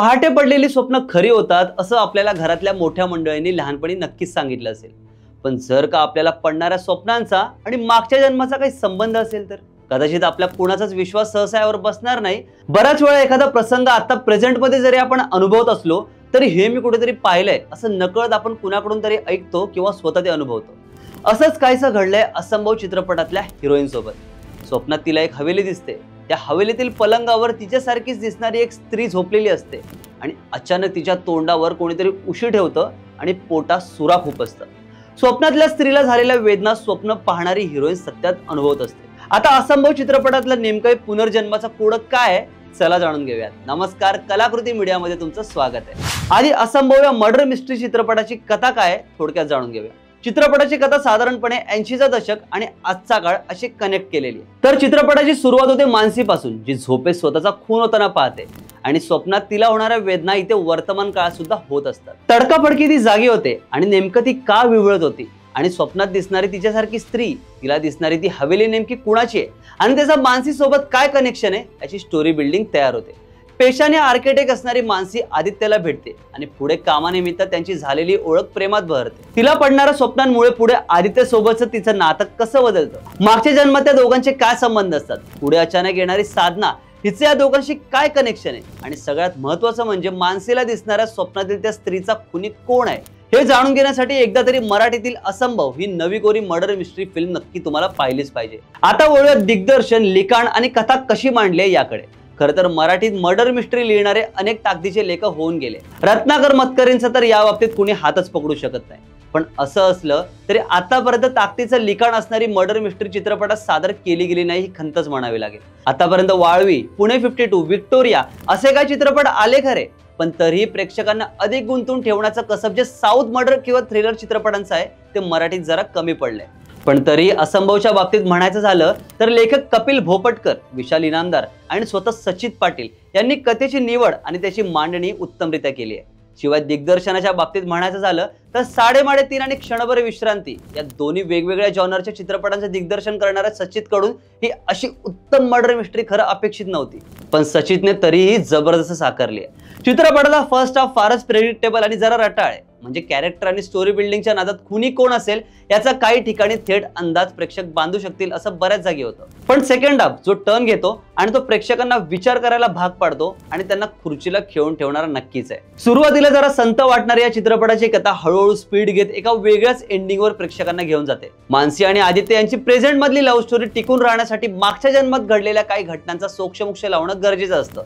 पहाटे पडलेली स्वप्न खरी होतात असं आपल्याला घरातल्या मोठ्या मंडळींनी लहानपणी नक्कीच सांगितलं असेल। पण जर का आपल्याला पडणाऱ्या स्वप्नांचा आणि मागच्या जन्माचा काही संबंध असेल तर कदाचित आपल्या कुणाचाच विश्वास सहसा यावर बसणार नाही। बराच वेळा एखादा प्रसंग आता प्रेझेंट मध्ये जरी आपण अनुभवत असलो तरी हे मी कुठेतरी पाहिलंय असं नकळत आपण कुणाकडून तरी ऐकतो किंवा स्वतः ते अनुभवतो। असंच काहीसं घडलंय असंभव चित्रपटातल्या हिरोईन सोबत। स्वप्नात तिला एक हवेली दिसते, त्या हवेलीतील पलंगावर तिच्यासारखीच दिसणारी एक स्त्री झोपलेली असते आणि अचानक तिच्या तोंडावर कोणीतरी उशी ठेवतं आणि पोटात सुराख उपसतं। स्वप्नातल्या स्त्रीला झालेल्या वेदना स्वप्न पाहणारी हिरोईन सत्यात अनुभवत असते। आता असंभव चित्रपटातलं नेमकं पुनर्जन्माचा कोड काय आहे चला जाणून घेऊयात। नमस्कार, कलाकृती मीडिया मध्ये तुमचं स्वागत आहे। आधी असंभव या मर्डर मिस्ट्री चित्रपटाची कथा काय थोडक्यात जाणून घेऊया। चित्रपटाची कथा साधारणपणे 80चा दशक आणि आजचा काळ अशी कनेक्ट केलेली आहे। तर चित्रपटाची सुरुवात होते मानसी पासून, जी झोपेत स्वतःचा खून होताना पाहते आणि स्वप्नात तिला होणाऱ्या वेदना इथे वर्तमान काळात सुद्धा होत असतात। तडकाफडकी ती जागी होते आणि नेमकं ती का विवळत होती आणि स्वप्नात दिसणारी तिच्यासारखी स्त्री, तिला दिसणारी ती हवेली नेमकी कुणाची आहे आणि त्याचा मानसी सोबत काय कनेक्शन आहे याची स्टोरी बिल्डिंग तयार होते। पेशाने आर्किटेक्ट असणारी मानसी आदित्यला भेटते आणि पुढे कामानिमित्त त्यांची झालेली ओळख प्रेमात बहरते। तिला पडणाऱ्या स्वप्नांमुळे पुढे आदित्य सोबतचं तिचं नातं कसं बदलतं, मागच्या जन्मात त्या दोघांचे काय संबंध असतात, पुढे अचानक येणारी साधना हिचे या दोघांशी काय कनेक्शन आहे आणि सगळ्यात महत्त्वाचं म्हणजे मानसीला दिसणाऱ्या स्वप्नातील त्या स्त्रीचा खुनी कोण आहे हे जाणून घेण्यासाठी एकदा तरी मराठीतील असंभव ही नवी कोरी मर्डर मिस्ट्री फिल्म नक्की तुम्हाला पाहिलीच पाहिजे। आता वळूया दिग्दर्शन, लिखाण आणि कथा कशी मांडली आहे याकडे। खरं तर मराठीत मर्डर मिस्ट्री लिहिणारे अनेक ताकदीचे लेखक होऊन गेले। रत्नाकर मतकरींचा तर या बाबतीत कुणी हातच पकडू शकत नाही। पण असं असलं तरी आतापर्यंत ताकदीचं लिखाण असणारी मर्डर मिस्ट्री चित्रपटात सादर केली गेली नाही ही खंतच म्हणावी लागेल। आतापर्यंत वाळवी, पुणे 52, व्हिक्टोरिया असे काही चित्रपट आले खरे, पण तरीही प्रेक्षकांना अधिक गुंतवून ठेवण्याचं कसब जे साऊथ मर्डर किंवा थ्रिलर चित्रपटांचं आहे ते मराठीत जरा कमी पडलंय। पण तरी असंभवच्या बाबतीत म्हणायचं झालं तर लेखक कपिल भोपटकर, विशाल इनामदार आणि स्वतः सचित पाटील यांनी कथेची निवड आणि त्याची मांडणी उत्तमरित्या केली आहे। शिवाय दिग्दर्शनाच्या बाबतीत म्हणायचं झालं तर 3.5 आणि क्षणभर विश्रांती या दोन्ही वेगवेगळ्या जॉनरच्या चित्रपटांचं दिग्दर्शन करणाऱ्या सचित कडून ही अशी उत्तम मर्डर मिस्ट्री खरं अपेक्षित नव्हती, पण सचितने तरीही जबरदस्त साकारली आहे। चित्रपटाचा फर्स्ट हाफ फारच प्रेडिक्टेबल आणि जरा रटाळ आहे, म्हणजे कॅरेक्टर आणि स्टोरी बिल्डिंगच्या नादात खुनी कोण असेल याचा काही ठिकाणी थेट अंदाज प्रेक्षक बांधू शकतील असं बऱ्याच जागी होतं। पण सेकंड हाफ जो टर्न घेतो आणि तो प्रेक्षकांना विचार करायला भाग पाडतो आणि त्यांना खुर्चीला खेळून ठेवणारा नक्कीच आहे। सुरुवातीला जरा संत वाटणारी या चित्रपटाची कथा हळूहळू स्पीड घेत एका वेगळ्याच एंडिंगवर प्रेक्षकांना घेऊन जाते। मानसी आणि आदित्य यांची प्रेझेंट मधली लव्ह स्टोरी टिकून राहण्यासाठी मागच्या जन्मात घडलेल्या काही घटनांचा सोक्षमोक्ष लावणं गरजेचं असतं।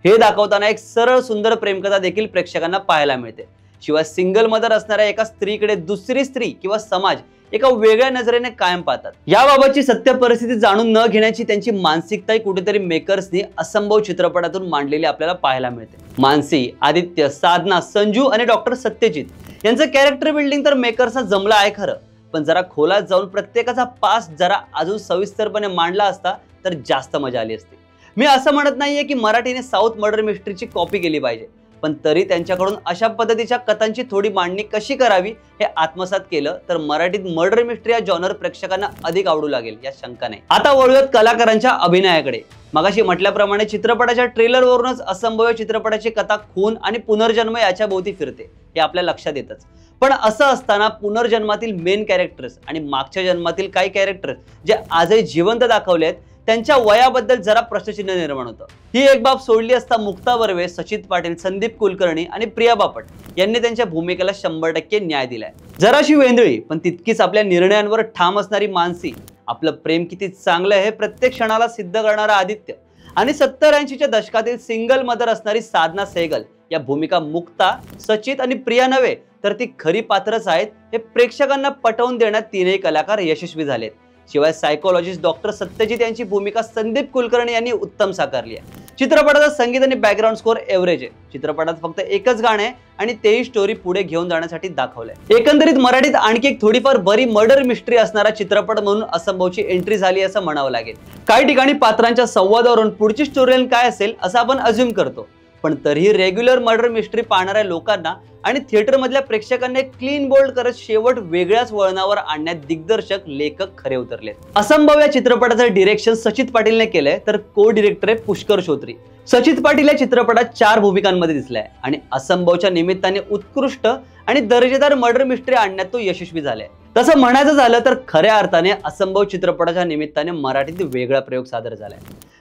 हे दाखवताना एक सरळ सुंदर प्रेमकथा देखील प्रेक्षकांना पाहायला मिळते। शिवाय सिंगल मदर असणाऱ्या एका स्त्रीकडे दुसरी स्त्री किंवा समाज एका वेगळ्या नजरेने कायम पाहतात। याबाबतची सत्य परिस्थिती जाणून न घेण्याची त्यांची मानसिकता कुठेतरी मेकर्सनी असंभव चित्रपटातून मांडलेली आपल्याला पाहायला मिळते। मानसी, आदित्य, साधना, संजू आणि डॉक्टर सत्यजित यांचं कॅरेक्टर बिल्डिंग तर मेकर्सना जमलं आहे खरं, पण जरा खोलात जाऊन प्रत्येकाचा पास्ट जरा अजून सविस्तरपणे मांडला असता तर जास्त मजा आली असती। मी असं म्हणत नाहीये की मराठीने साऊथ मर्डर मिस्ट्रीची कॉपी केली पाहिजे, पण तरी त्यांच्याकडून अशा पद्धतीच्या कथांची थोडी मांडणी कशी करावी हे आत्मसात केलं तर मराठीत मर्डर मिस्ट्री या जॉनर प्रेक्षकांना अधिक आवडू लागेल या शंका नाही। आता वळूयात कलाकारांच्या अभिनयाकडे। मगाशी म्हटल्याप्रमाणे चित्रपटाच्या ट्रेलरवरूनच असंभव चित्रपटाची कथा खून आणि पुनर्जन्म याच्या भोवती फिरते हे आपल्या लक्षात येतच। पण असं असताना पुनर्जन्मातील मेन कॅरेक्टर्स आणि मागच्या जन्मातील काही कॅरेक्टर्स जे आजही जिवंत दाखवले आहेत त्यांच्या वयाबद्दल जरा प्रश्नचिन्ह निर्माण होतं। ही एक बाब सोडली असता मुक्ता बर्वे, सचित पाटील, संदीप कुलकर्णी आणि प्रिया बापट यांनी त्यांच्या भूमिकेला 100% न्याय दिलाय। जराशी वेंधळी पण तितकीच आपल्या निर्णयांवर ठाम असणारी मानसी, आपलं प्रेम किती चांगलं आहे हे प्रत्येक क्षणाला सिद्ध करणारा आदित्य आणि 70-80च्या दशकातील सिंगल मदर असणारी साधना सहगल या भूमिका मुक्ता, सचित आणि प्रिया नव्हे तर ती खरी पात्रच आहेत हे प्रेक्षकांना पटवून देण्यात तीनही कलाकार यशस्वी झालेत। शिवाय सायकोलॉजिस्ट डॉक्टर सत्यजित यांची भूमिका संदीप कुलकर्णी यांनी उत्तम साकारली आहे। चित्रपटाचा संगीत आणि बॅकग्राऊंड स्कोअर एव्हरेज आहे। चित्रपटात फक्त एकच गाणं आहे आणि तेही स्टोरी पुढे घेऊन जाण्यासाठी दाखवलंय। एकंदरीत मराठीत आणखी एक थोडीफार बरी मर्डर मिस्ट्री असणारा चित्रपट म्हणून असंभवची एंट्री झाली असं म्हणावं लागेल। काही ठिकाणी पात्रांच्या संवादावरून पुढची स्टोरीलाईन काय असेल असं आपण अज्युम करतो, पण तरीही रेग्युलर मर्डर मिस्ट्री पाहणाऱ्या लोकांना आणि थिएटरमधल्या प्रेक्षकांना एक क्लीन बोल्ड करत शेवट वेगळ्याच वळणावर आणण्यात दिग्दर्शक लेखक खरे उतरलेत. असंभव या चित्रपटाचं डिरेक्शन सचित पाटीलने केलंय, तर को डिरेक्टर आहे पुष्कर श्रोत्री. सचित पाटील या चित्रपटात 4 भूमिकांमध्ये दिसलाय आणि असंभवच्या निमित्ताने उत्कृष्ट आणि दर्जेदार मर्डर मिस्ट्री आणण्यात तो यशस्वी झालाय. तसं म्हणायचं झालं तर खऱ्या अर्थाने असंभव चित्रपटाच्या निमित्ताने मराठीत वेगळा प्रयोग सादर झालाय.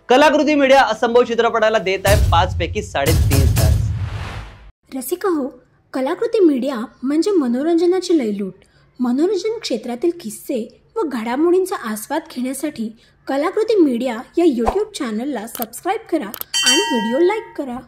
कलाकृती मीडिया असंभव चित्रपटाला देत आहे 5 पैकी 3.5 स्टार्स. रसिका हो, कलाकृती मीडिया म्हणजे मनोरंजनाची लयलूट. मनोरंजन क्षेत्रातील किस्से व घडामोडींचा आस्वाद घेण्यासाठी कलाकृती मीडिया या यूट्यूब चॅनलला सबस्क्राईब करा आणि व्हिडिओ लाईक करा.